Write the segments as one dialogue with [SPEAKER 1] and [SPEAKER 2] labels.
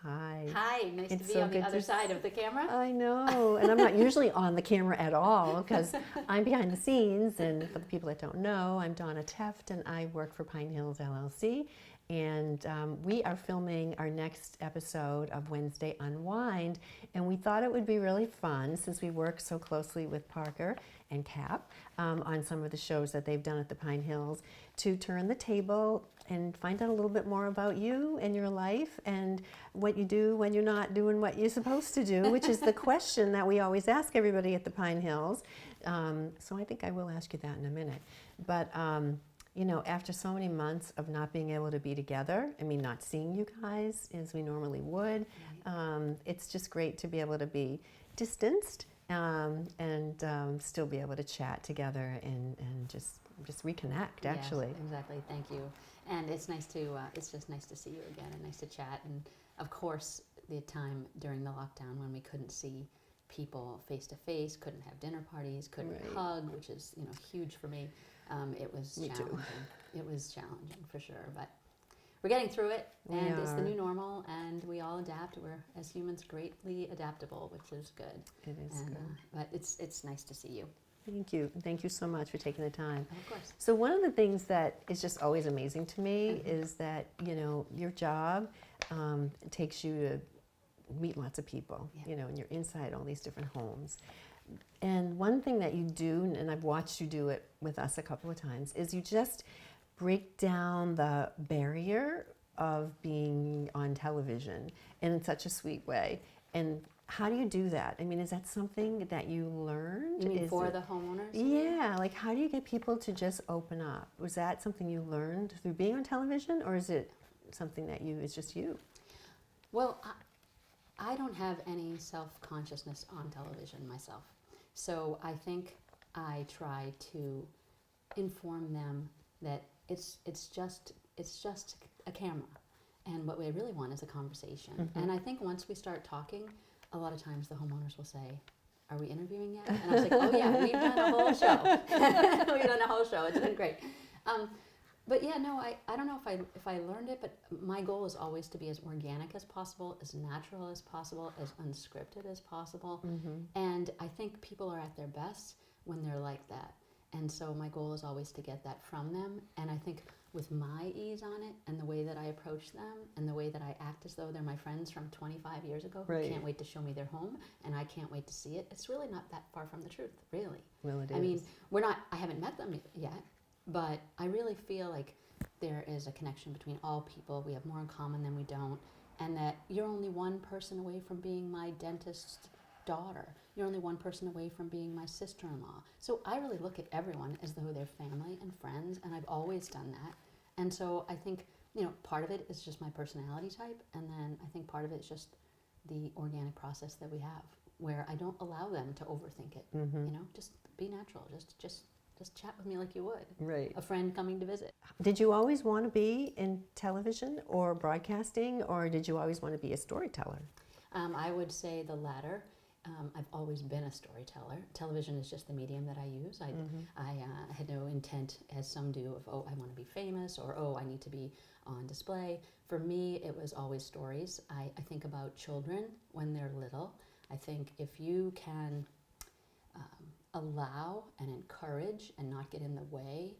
[SPEAKER 1] Hi.
[SPEAKER 2] Hi, nice
[SPEAKER 1] It's
[SPEAKER 2] to be
[SPEAKER 1] so
[SPEAKER 2] on the
[SPEAKER 1] good
[SPEAKER 2] other
[SPEAKER 1] to
[SPEAKER 2] side of the camera.
[SPEAKER 1] I know, and I'm not usually on the camera at all because I'm behind the scenes. And for the people that don't know, I'm Donna Teft, and I work for Pine Hills LLC. And we are filming our next episode of Wednesday Unwind, and we thought it would be really fun since we work so closely with Parker and Cap on some of the shows that they've done at the Pine Hills to turn the table and find out a little bit more about you and your life and what you do when you're not doing what you're supposed to do, which is the question that we always ask everybody at the Pine Hills. So I think I will ask you that in a minute. But you know, after so many months of not being able to be together, I mean, not seeing you guys as we normally would, it's just great to be able to be distanced and still be able to chat together and just reconnect, actually.
[SPEAKER 2] Yes, exactly. Thank you. And it's nice to, it's just nice to see you again and nice to chat. And of course, the time during the lockdown when we couldn't see people face to face, couldn't have dinner parties, couldn't hug, which is, you know, huge for me. It was challenging. It was challenging for sure, but we're getting through it, and it's the new normal, and we all adapt. We're, as humans, greatly adaptable, which is good.
[SPEAKER 1] It is good.
[SPEAKER 2] But it's nice to see you.
[SPEAKER 1] Thank you. Thank you so much for taking the time.
[SPEAKER 2] Of course.
[SPEAKER 1] So one of the things that is just always amazing to me is that, you know, your job takes you to meet lots of people, you know, and you're inside all these different homes. And one thing that you do, and I've watched you do it with us a couple of times, is you just break down the barrier of being on television in such a sweet way. And how do you do that? I mean, is that something that you learned?
[SPEAKER 2] You mean for the homeowners?
[SPEAKER 1] Yeah, like how do you get people to just open up? Was that something you learned through being on television, or is it something that it's just you?
[SPEAKER 2] Well, I don't have any self-consciousness on television myself. So I think I try to inform them that it's just a camera, and what we really want is a conversation. And I think once we start talking, a lot of times the homeowners will say, "Are we interviewing yet?" And I was like, "Oh yeah, we've done a whole show. We've done a whole show. It's been great." But yeah, no, I don't know if I learned it, but my goal is always to be as organic as possible, as natural as possible, as unscripted as possible. And I think people are at their best when they're like that. And so my goal is always to get that from them. And I think with my ease on it and the way that I approach them and the way that I act as though they're my friends from 25 years ago who can't wait to show me their home and I can't wait to see it, it's really not that far from the truth, really.
[SPEAKER 1] Well, it is.
[SPEAKER 2] I mean, I haven't met them yet. But I really feel like there is a connection between all people. We have more in common than we don't. And that you're only one person away from being my dentist's daughter. You're only one person away from being my sister-in-law. So I really look at everyone as though they're family and friends, and I've always done that. And so I think, you know, part of it is just my personality type, and then I think part of it is just the organic process that we have, where I don't allow them to overthink it. You know, just be natural. Just chat with me like you would. A friend coming to visit.
[SPEAKER 1] Did you always want to be in television or broadcasting, or did you always want to be a storyteller?
[SPEAKER 2] I would say the latter. I've always been a storyteller. Television is just the medium that I use. I had no intent, as some do, of, oh, I want to be famous, or, oh, I need to be on display. For me, it was always stories. I think about children when they're little. I think if you can allow and encourage and not get in the way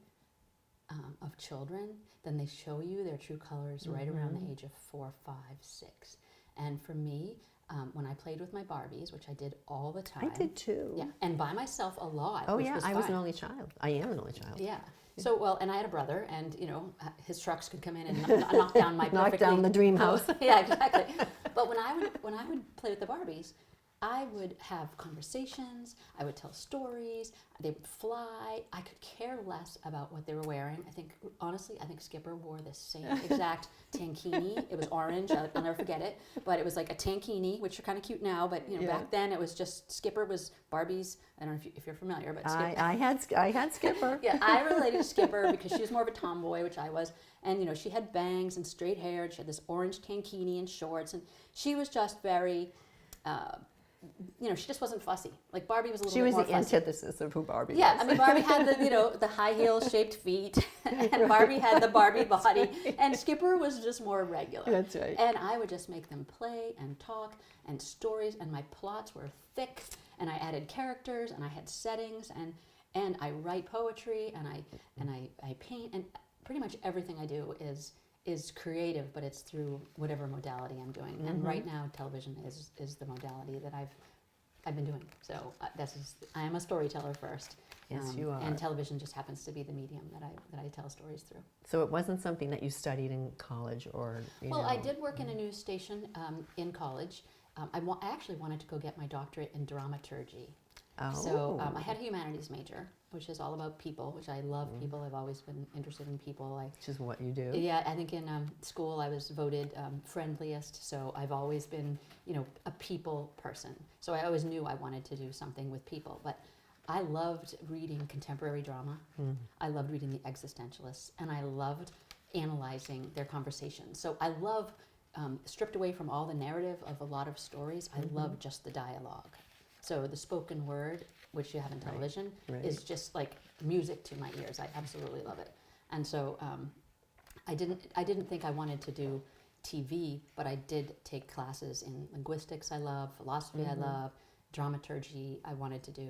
[SPEAKER 2] of children, then they show you their true colors right around the age of 4, 5, 6. And for me, when I played with my Barbies, which I did all the time.
[SPEAKER 1] I did too.
[SPEAKER 2] Yeah, and by myself a lot.
[SPEAKER 1] Oh
[SPEAKER 2] which
[SPEAKER 1] yeah,
[SPEAKER 2] was
[SPEAKER 1] I was
[SPEAKER 2] fun.
[SPEAKER 1] an only child. I am an only child.
[SPEAKER 2] Yeah. So, well, and I had a brother, and, you know, his trucks could come in and knock down my
[SPEAKER 1] Knock down the dream house.
[SPEAKER 2] Yeah, exactly. But when I would play with the Barbies, I would have conversations, I would tell stories, they would fly. I could care less about what they were wearing. I think, honestly, Skipper wore the same exact tankini. It was orange, I'll never forget it, but it was like a tankini, which are kind of cute now, but, you know, back then it was just, Skipper was Barbie's, I don't know if you're familiar, but Skipper.
[SPEAKER 1] I had Skipper.
[SPEAKER 2] Yeah, I related to Skipper because she was more of a tomboy, which I was, and, you know, she had bangs and straight hair, and she had this orange tankini and shorts, and she was just very she just wasn't fussy. Like Barbie was a little
[SPEAKER 1] She
[SPEAKER 2] bit
[SPEAKER 1] was
[SPEAKER 2] more
[SPEAKER 1] the
[SPEAKER 2] fussy.
[SPEAKER 1] antithesis of who Barbie
[SPEAKER 2] Yeah,
[SPEAKER 1] was.
[SPEAKER 2] I mean, Barbie had the high heel shaped feet, and Barbie had the Barbie body, and Skipper was just more regular.
[SPEAKER 1] That's right.
[SPEAKER 2] And I would just make them play and talk and stories, and my plots were thick, and I added characters, and I had settings, and I write poetry, and I paint, and pretty much everything I do is creative, but it's through whatever modality I'm doing. And right now, television is the modality that I've been doing. So I am a storyteller first.
[SPEAKER 1] Yes, you are.
[SPEAKER 2] And television just happens to be the medium that I tell stories through.
[SPEAKER 1] So it wasn't something that you studied in college or,
[SPEAKER 2] Well, I did work in a news station in college. I actually wanted to go get my doctorate in dramaturgy.
[SPEAKER 1] Oh.
[SPEAKER 2] So I had a humanities major, which is all about people, which I love people. I've always been interested in people.
[SPEAKER 1] Which is what you do.
[SPEAKER 2] Yeah, I think in school I was voted friendliest, so I've always been, a people person. So I always knew I wanted to do something with people, but I loved reading contemporary drama. I loved reading the existentialists, and I loved analyzing their conversations. So I love, stripped away from all the narrative of a lot of stories, I love just the dialogue. So the spoken word, which you have in television, is just like music to my ears. I absolutely love it. And so I didn't think I wanted to do TV, but I did take classes in linguistics I love, philosophy I love, dramaturgy I wanted to do,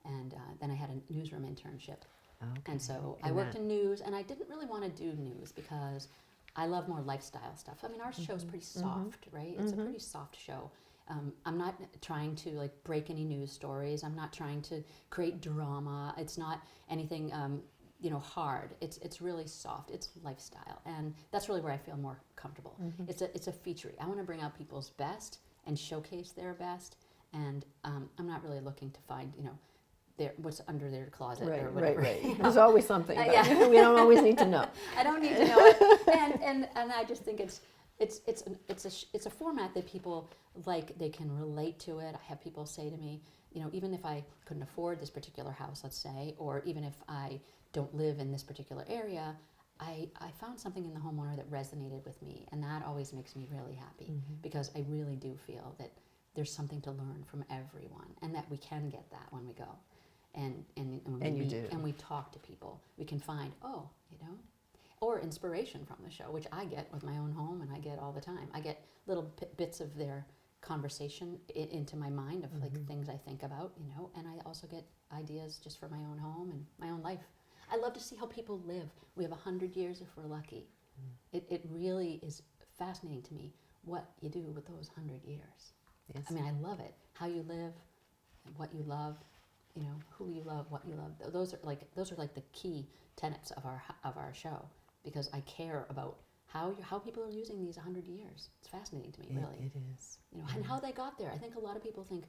[SPEAKER 2] and then I had a newsroom internship.
[SPEAKER 1] Okay.
[SPEAKER 2] And so I worked in news, and I didn't really want to do news because I love more lifestyle stuff. I mean, our show's pretty soft, right? It's a pretty soft show. I'm not trying to like break any news stories. I'm not trying to create drama. It's not anything, hard. It's really soft. It's lifestyle, and that's really where I feel more comfortable. It's a feature. I want to bring out people's best and showcase their best, and I'm not really looking to find what's under their closet or whatever.
[SPEAKER 1] Right. There's always something. But
[SPEAKER 2] Yeah.
[SPEAKER 1] we don't always need to know.
[SPEAKER 2] I don't need to know it, and I just think it's a format that people like. They can relate to it. I have people say to me, even if I couldn't afford this particular house, let's say, or even if I don't live in this particular area, I found something in the homeowner that resonated with me, and that always makes me really happy because I really do feel that there's something to learn from everyone, and that we can get that when we go. And when we
[SPEAKER 1] you
[SPEAKER 2] meet
[SPEAKER 1] do.
[SPEAKER 2] and we talk to people, we can find, or inspiration from the show, which I get with my own home, and I get all the time. I get little bits of their conversation into my mind of like things I think about, and I also get ideas just for my own home and my own life. I love to see how people live. We have 100 years if we're lucky. It really is fascinating to me what you do with those 100 years.
[SPEAKER 1] Yes.
[SPEAKER 2] I mean, I love it. How you live, what you love, who you love, what you love. Those are like the key tenets of our show, because I care about how people are using these 100 years. It's fascinating to me, really.
[SPEAKER 1] It is.
[SPEAKER 2] And how they got there. I think a lot of people think,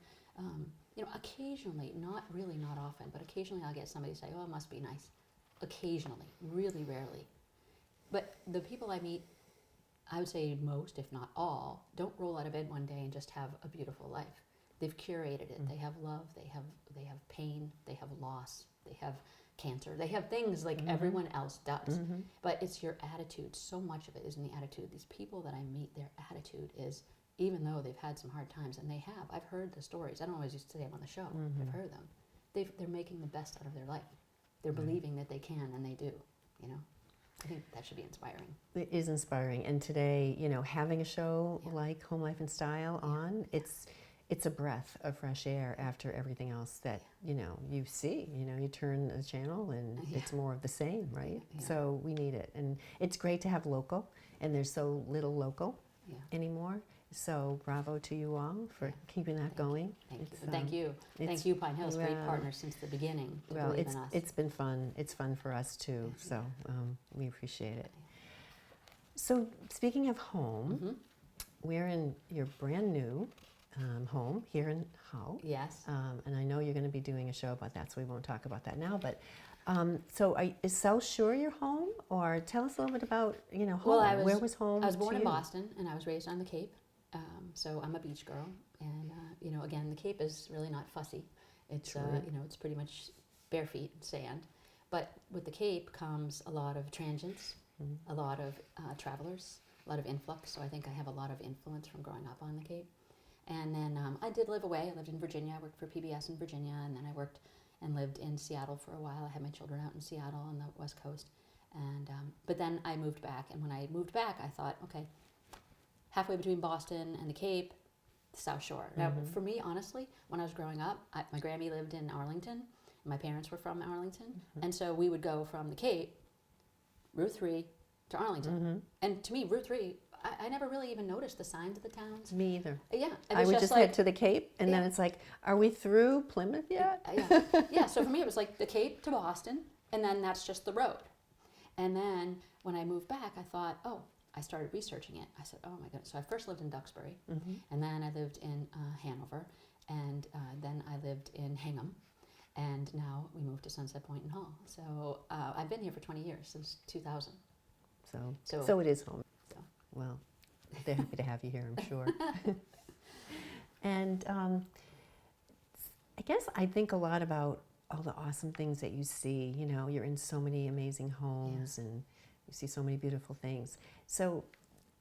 [SPEAKER 2] occasionally, not often, but occasionally I'll get somebody say, "Oh, it must be nice." Occasionally, really rarely. But the people I meet, I would say most, if not all, don't roll out of bed one day and just have a beautiful life. They've curated it. They have love. They have pain. They have loss. They have cancer. They have things like everyone else does. But it's your attitude. So much of it is in the attitude. These people that I meet, their attitude is, even though they've had some hard times, and they have. I've heard the stories. I don't always used to say them on the show. I've heard them. They're making the best out of their life. They're believing that they can, and they do. I think that should be inspiring.
[SPEAKER 1] It is inspiring. And today, having a show like Home Life and Style on, it's a breath of fresh air after everything else that you see. You turn the channel and it's more of the same, right?
[SPEAKER 2] Yeah.
[SPEAKER 1] So we need it, and it's great to have local. And there's so little local anymore. So bravo to you all for keeping that going.
[SPEAKER 2] Thank you. Thank you, Pine Hills. Great partners since the beginning. To believe in us.
[SPEAKER 1] It's been fun. It's fun for us too. So we appreciate it. So speaking of home, we're in your brand new home here in Hull.
[SPEAKER 2] Yes.
[SPEAKER 1] And I know you're going to be doing a show about that, so we won't talk about that now. But is South Shore your home, or tell us a little bit about home?
[SPEAKER 2] Well,
[SPEAKER 1] where was home?
[SPEAKER 2] I was born
[SPEAKER 1] to
[SPEAKER 2] in
[SPEAKER 1] you?
[SPEAKER 2] Boston, and I was raised on the Cape. So I'm a beach girl, and again, the Cape is really not fussy. It's it's pretty much bare feet and sand. But with the Cape comes a lot of transients, a lot of travelers, a lot of influx. So I think I have a lot of influence from growing up on the Cape. And then I did live away. I lived in Virginia. I worked for PBS in Virginia, and then I worked and lived in Seattle for a while. I had my children out in Seattle on the West Coast. And but then I moved back, and when I moved back, I thought, okay, halfway between Boston and the Cape, the South Shore. Now, for me, honestly, when I was growing up, my Grammy lived in Arlington. My parents were from Arlington, and so we would go from the Cape, Route 3, to Arlington. And to me, Route 3, I never really even noticed the signs of the towns.
[SPEAKER 1] Me either.
[SPEAKER 2] Yeah, it
[SPEAKER 1] I
[SPEAKER 2] was
[SPEAKER 1] would just
[SPEAKER 2] like,
[SPEAKER 1] head to the Cape, and then it's like, are we through Plymouth yet?
[SPEAKER 2] yeah. So for me, it was like the Cape to Boston, and then that's just the road. And then when I moved back, I thought, oh, I started researching it. I said, oh my goodness. So I first lived in Duxbury, and then I lived in Hanover, and then I lived in Hingham, and now we moved to Sunset Point and Hall. So I've been here for 20 years, since 2000.
[SPEAKER 1] So it is home.
[SPEAKER 2] So.
[SPEAKER 1] Well, they're happy to have you here, I'm sure. And I guess I think a lot about all the awesome things that you see. You know, you're in so many amazing homes, and you see so many beautiful things. So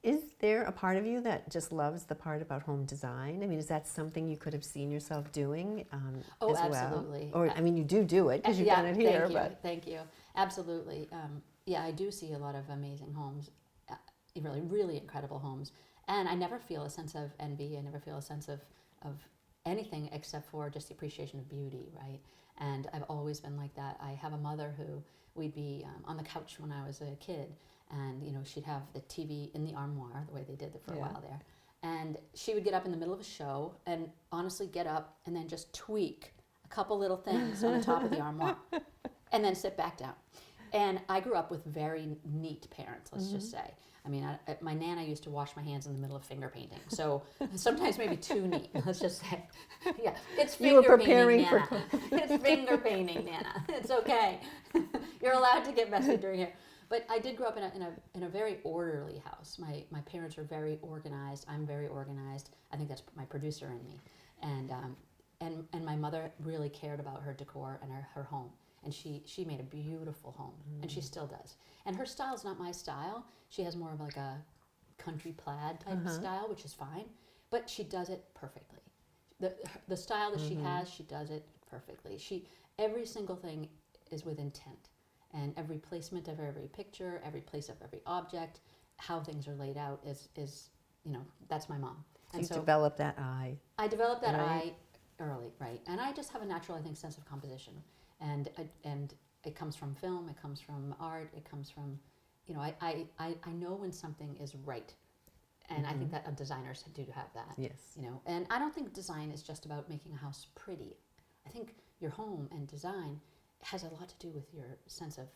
[SPEAKER 1] is there a part of you that just loves the part about home design? I mean, is that something you could have seen yourself doing as
[SPEAKER 2] absolutely.
[SPEAKER 1] well? Or, I mean, you do it because you've done it here.
[SPEAKER 2] Thank you. Absolutely. I do see a lot of amazing homes, really, really incredible homes. And I never feel a sense of envy. I never feel a sense of anything except for just the appreciation of beauty, right? And I've always been like that. I have a mother who we'd be on the couch when I was a kid, and you know, she'd have the TV in the armoire, the way they did it for a while there. And she would get up in the middle of a show and honestly get up and then just tweak a couple little things on the top of the armoire and then sit back down. And I grew up with very neat parents, let's just say. I mean, my Nana used to wash my hands in the middle of finger painting. So sometimes maybe too neat, let's just say. Yeah, it's finger painting, Nana. It's finger painting, Nana. It's okay. You're allowed to get messy during here. But I did grow up in a very orderly house. My parents are very organized. I'm very organized. I think that's my producer in me. And my mother really cared about her decor and her home. And she made a beautiful home, and she still does. And her style's not my style. She has more of like a country plaid type of style, which is fine, but she does it perfectly. The style that she has, she does it perfectly. Every single thing is with intent, and every placement of every picture, every place of every object, how things are laid out is that's my mom.
[SPEAKER 1] And so you developed that eye. I
[SPEAKER 2] developed that eye early, right? And I just have a natural, I think, sense of composition. And it comes from film, it comes from art, it comes from, I know when something is right. And I think that designers do have that.
[SPEAKER 1] Yes.
[SPEAKER 2] And I don't think design is just about making a house pretty. I think your home and design has a lot to do with your sense of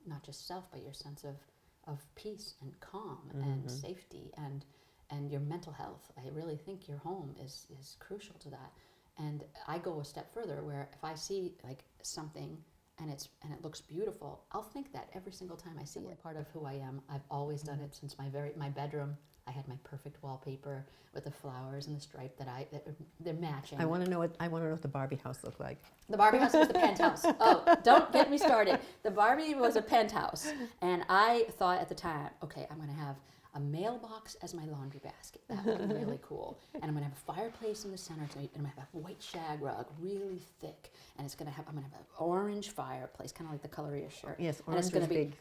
[SPEAKER 2] not just self, but your sense of peace and calm and safety and your mental health. I really think your home is crucial to that. And I go a step further, where if I see like something and it looks beautiful, I'll think that every single time I see it. Part of who I am. I've always done it since my bedroom. I had my perfect wallpaper with the flowers and the stripe that they're matching.
[SPEAKER 1] I want to know what the Barbie house looked like.
[SPEAKER 2] The Barbie house was the penthouse. Oh, don't get me started. The Barbie was a penthouse, and I thought at the time, okay, I'm going to have a mailbox as my laundry basket. That would be really cool. And I'm going to have a fireplace in the center, and I'm going to have a white shag rug, really thick. And I'm going to have an orange fireplace, kind of like the color of your shirt.
[SPEAKER 1] Yes,
[SPEAKER 2] orange
[SPEAKER 1] is big.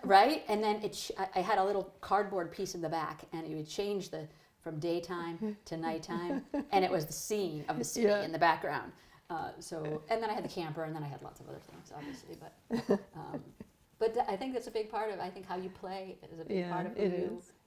[SPEAKER 2] Right? And then I had a little cardboard piece in the back, and it would change from daytime to nighttime, and it was the scene of the city in the background. And then I had the camper, and then I had lots of other things, obviously. But I think that's a big part of, I think how you play is a big part of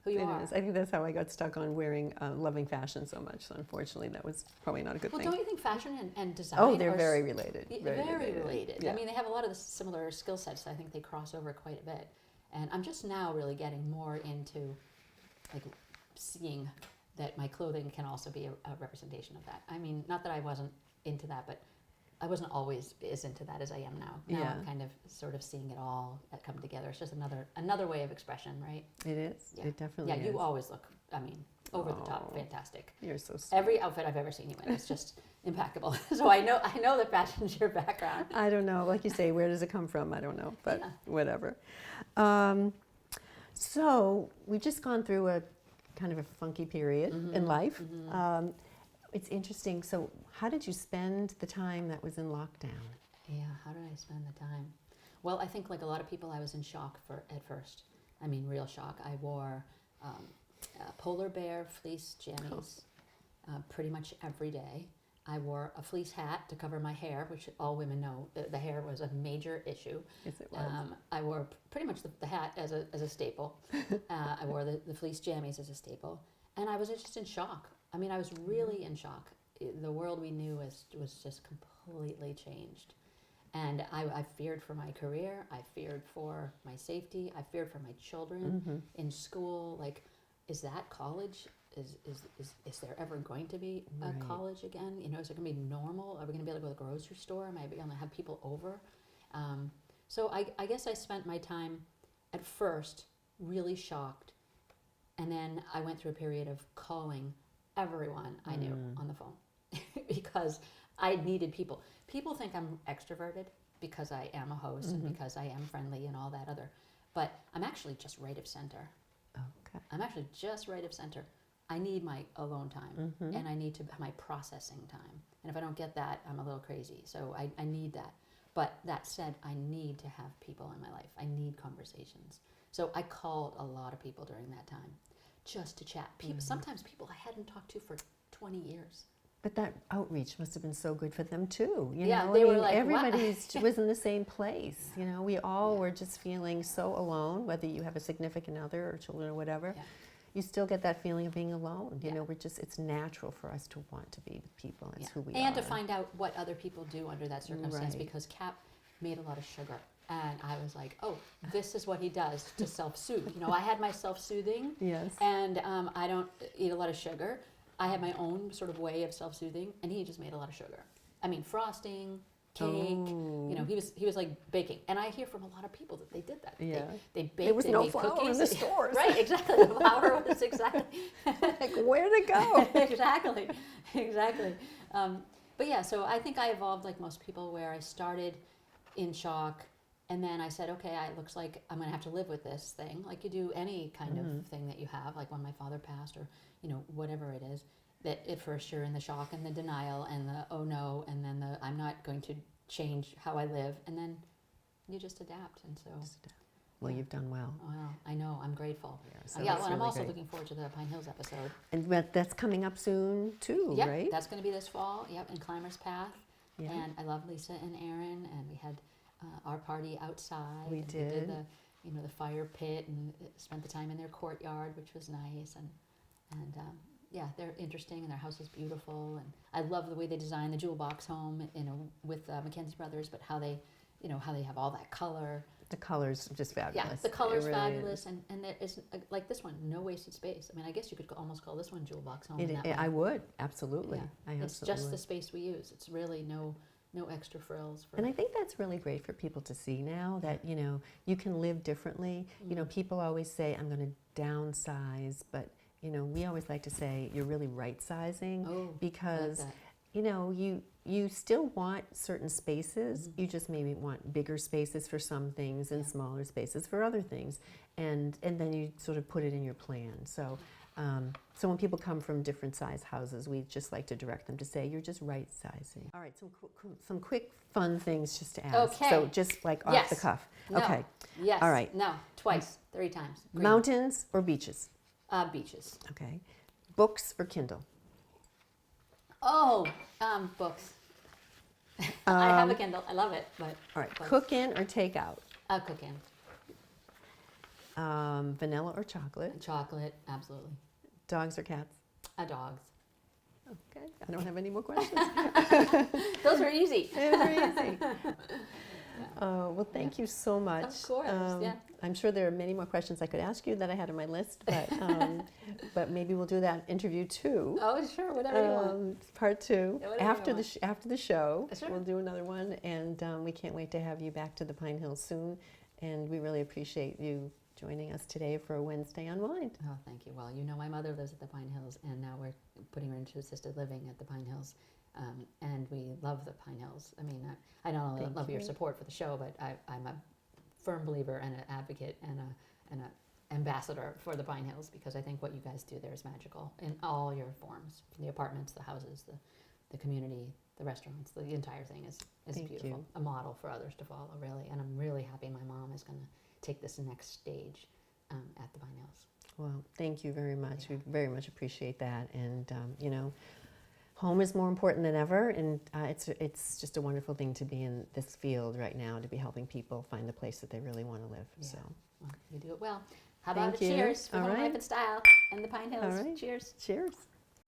[SPEAKER 2] who you are.
[SPEAKER 1] Is. I think that's how I got stuck on loving fashion so much. So unfortunately, that was probably not a good thing.
[SPEAKER 2] Well, don't you think fashion and design
[SPEAKER 1] they're very related.
[SPEAKER 2] Very related.
[SPEAKER 1] Yeah.
[SPEAKER 2] I mean, they have a lot of the similar skill sets. I think they cross over quite a bit. And I'm just now really getting more into like seeing that my clothing can also be a representation of that. I mean, not that I wasn't into that, but I wasn't always as into that as I am now. Now I'm kind of sort of seeing it all come together. It's just another way of expression, right?
[SPEAKER 1] It is.
[SPEAKER 2] Yeah.
[SPEAKER 1] It definitely is.
[SPEAKER 2] Yeah, you always look, over the top, fantastic.
[SPEAKER 1] You're so sweet.
[SPEAKER 2] Every outfit I've ever seen you in is just impeccable. So I know that fashion's your background.
[SPEAKER 1] I don't know. Like you say, where does it come from? I don't know, but whatever. So we've just gone through a kind of a funky period in life. It's interesting. So how did you spend the time that was in lockdown?
[SPEAKER 2] Yeah, how did I spend the time? Well, I think like a lot of people, I was in shock at first. I mean, real shock. I wore polar bear fleece jammies pretty much every day. I wore a fleece hat to cover my hair, which all women know the hair was a major issue.
[SPEAKER 1] Yes, it was.
[SPEAKER 2] I wore pretty much the hat as a staple. I wore the fleece jammies as a staple. And I was just in shock. I mean, I was really in shock. The world we knew was just completely changed. And I feared for my career. I feared for my safety. I feared for my children in school. Like, is that college? Is there ever going to be a college again? You know, is it going to be normal? Are we going to be able to go to the grocery store? Am I going to have people over? So I guess I spent my time at first really shocked. And then I went through a period of calling everyone I knew on the phone because I needed people. People think I'm extroverted because I am a host and because I am friendly and all that other. But I'm actually just right of center.
[SPEAKER 1] Okay.
[SPEAKER 2] I'm actually just right of center. I need my alone time and I need to have my processing time. And if I don't get that, I'm a little crazy. So I need that. But that said, I need to have people in my life. I need conversations. So I called a lot of people during that time just to chat. People, sometimes people I hadn't talked to for 20 years.
[SPEAKER 1] But that outreach must have been so good for them too. You
[SPEAKER 2] Yeah,
[SPEAKER 1] know?
[SPEAKER 2] they
[SPEAKER 1] I
[SPEAKER 2] were
[SPEAKER 1] mean,
[SPEAKER 2] like,
[SPEAKER 1] everybody was in the same place. You know, we all were just feeling so alone, whether you have a significant other or children or whatever.
[SPEAKER 2] Yeah.
[SPEAKER 1] You still get that feeling of being alone. You
[SPEAKER 2] Yeah.
[SPEAKER 1] know, it's natural for us to want to be with people. It's who we are.
[SPEAKER 2] And to find out what other people do under that circumstance,
[SPEAKER 1] Right.
[SPEAKER 2] because Cap made a lot of sugar. And I was like, oh, this is what he does to self-soothe. You know, I had my self-soothing.
[SPEAKER 1] Yes.
[SPEAKER 2] And I don't eat a lot of sugar. I have my own sort of way of self-soothing, and he just made a lot of sugar. I mean, frosting, cake. You know, he was like baking, and I hear from a lot of people that they did that.
[SPEAKER 1] Yeah.
[SPEAKER 2] They baked.
[SPEAKER 1] There was
[SPEAKER 2] they
[SPEAKER 1] no
[SPEAKER 2] made
[SPEAKER 1] flour
[SPEAKER 2] cookies.
[SPEAKER 1] in the stores.
[SPEAKER 2] Right, exactly. The flour was exactly.
[SPEAKER 1] Like, where to go?
[SPEAKER 2] exactly. But yeah, so I think I evolved like most people, where I started in shock. And then I said, okay, it looks like I'm going to have to live with this thing, like you do any kind of thing that you have, like when my father passed or, you know, whatever it is, that at first you're in the shock and the denial and the, oh no, and then the, I'm not going to change how I live. And then you just adapt. And so.
[SPEAKER 1] Well, you've done well.
[SPEAKER 2] Well, I know, I'm grateful.
[SPEAKER 1] So
[SPEAKER 2] yeah,
[SPEAKER 1] that's
[SPEAKER 2] well, and I'm
[SPEAKER 1] really
[SPEAKER 2] also
[SPEAKER 1] great.
[SPEAKER 2] looking forward to the Pine Hills episode.
[SPEAKER 1] And that's coming up soon too,
[SPEAKER 2] Yep,
[SPEAKER 1] right?
[SPEAKER 2] that's going to be this fall, in Climbers Path.
[SPEAKER 1] Yeah.
[SPEAKER 2] And I love Lisa and Aaron, and we had our party outside.
[SPEAKER 1] We
[SPEAKER 2] and
[SPEAKER 1] did.
[SPEAKER 2] We did the fire pit and spent the time in their courtyard, which was nice. And they're interesting, and their house is beautiful. And I love the way they designed the jewel box home, with Mackenzie Brothers, but how they have all that color.
[SPEAKER 1] The color's just fabulous.
[SPEAKER 2] Yeah, the color's
[SPEAKER 1] It really
[SPEAKER 2] fabulous,
[SPEAKER 1] is.
[SPEAKER 2] and there is like this one, no wasted space. I mean, I guess you could almost call this one jewel box home.
[SPEAKER 1] I would, absolutely.
[SPEAKER 2] Yeah,
[SPEAKER 1] I
[SPEAKER 2] it's
[SPEAKER 1] absolutely
[SPEAKER 2] just
[SPEAKER 1] would.
[SPEAKER 2] the space we use. It's really no extra frills.
[SPEAKER 1] And I think that's really great for people to see now that, you know, you can live differently. You know, people always say, I'm going to downsize, but, you know, we always like to say you're really right-sizing because,
[SPEAKER 2] I like that.
[SPEAKER 1] you know, you still want certain spaces. You just maybe want bigger spaces for some things and smaller spaces for other things. And then you sort of put it in your plan. So when people come from different size houses, we just like to direct them to say, you're just right-sizing. All right, some quick fun things just to ask.
[SPEAKER 2] Okay.
[SPEAKER 1] So just like off the cuff.
[SPEAKER 2] No.
[SPEAKER 1] Okay.
[SPEAKER 2] Yes.
[SPEAKER 1] All right.
[SPEAKER 2] No. Twice. 3 times. Green.
[SPEAKER 1] Mountains or beaches?
[SPEAKER 2] Beaches.
[SPEAKER 1] Okay. Books or Kindle?
[SPEAKER 2] Oh, books. I have a Kindle. I love it, but.
[SPEAKER 1] All right.
[SPEAKER 2] books.
[SPEAKER 1] Cook in or take out?
[SPEAKER 2] Cook in.
[SPEAKER 1] Vanilla or chocolate?
[SPEAKER 2] Chocolate. Absolutely.
[SPEAKER 1] Dogs or cats?
[SPEAKER 2] Dogs.
[SPEAKER 1] Okay. I don't have any more questions.
[SPEAKER 2] Those are easy.
[SPEAKER 1] Very easy. Well, thank you so much.
[SPEAKER 2] Of course, yeah.
[SPEAKER 1] I'm sure there are many more questions I could ask you that I had on my list, but maybe we'll do that interview 2.
[SPEAKER 2] Oh, sure. Whatever you want.
[SPEAKER 1] Part 2
[SPEAKER 2] Yeah, whatever you
[SPEAKER 1] after
[SPEAKER 2] want.
[SPEAKER 1] after the show.
[SPEAKER 2] Sure.
[SPEAKER 1] We'll do another one, and we can't wait to have you back to the Pine Hills soon. And we really appreciate you joining us today for a Wednesday Unwind.
[SPEAKER 2] Oh, thank you. Well, you know, my mother lives at the Pine Hills, and now we're putting her into assisted living at the Pine Hills. And we love the Pine Hills. I mean, I not only
[SPEAKER 1] Thank
[SPEAKER 2] love your
[SPEAKER 1] you.
[SPEAKER 2] support for the show, but I'm a firm believer and an advocate and a ambassador for the Pine Hills, because I think what you guys do there is magical in all your forms, from the apartments, the houses, the community, the restaurants. The entire thing is
[SPEAKER 1] Thank
[SPEAKER 2] beautiful.
[SPEAKER 1] you.
[SPEAKER 2] A model for others to follow, really. And I'm really happy my mom is going to take this next stage at the Pine Hills.
[SPEAKER 1] Well, thank you very much.
[SPEAKER 2] Yeah.
[SPEAKER 1] We very much appreciate that. And, you know, home is more important than ever. And it's just a wonderful thing to be in this field right now, to be helping people find the place that they really want to live.
[SPEAKER 2] Yeah.
[SPEAKER 1] So,
[SPEAKER 2] Well, you do it well. How
[SPEAKER 1] Thank
[SPEAKER 2] about a
[SPEAKER 1] you.
[SPEAKER 2] cheers for
[SPEAKER 1] All
[SPEAKER 2] Home
[SPEAKER 1] right.
[SPEAKER 2] Life and Style and the Pine Hills?
[SPEAKER 1] All right.
[SPEAKER 2] Cheers.
[SPEAKER 1] cheers.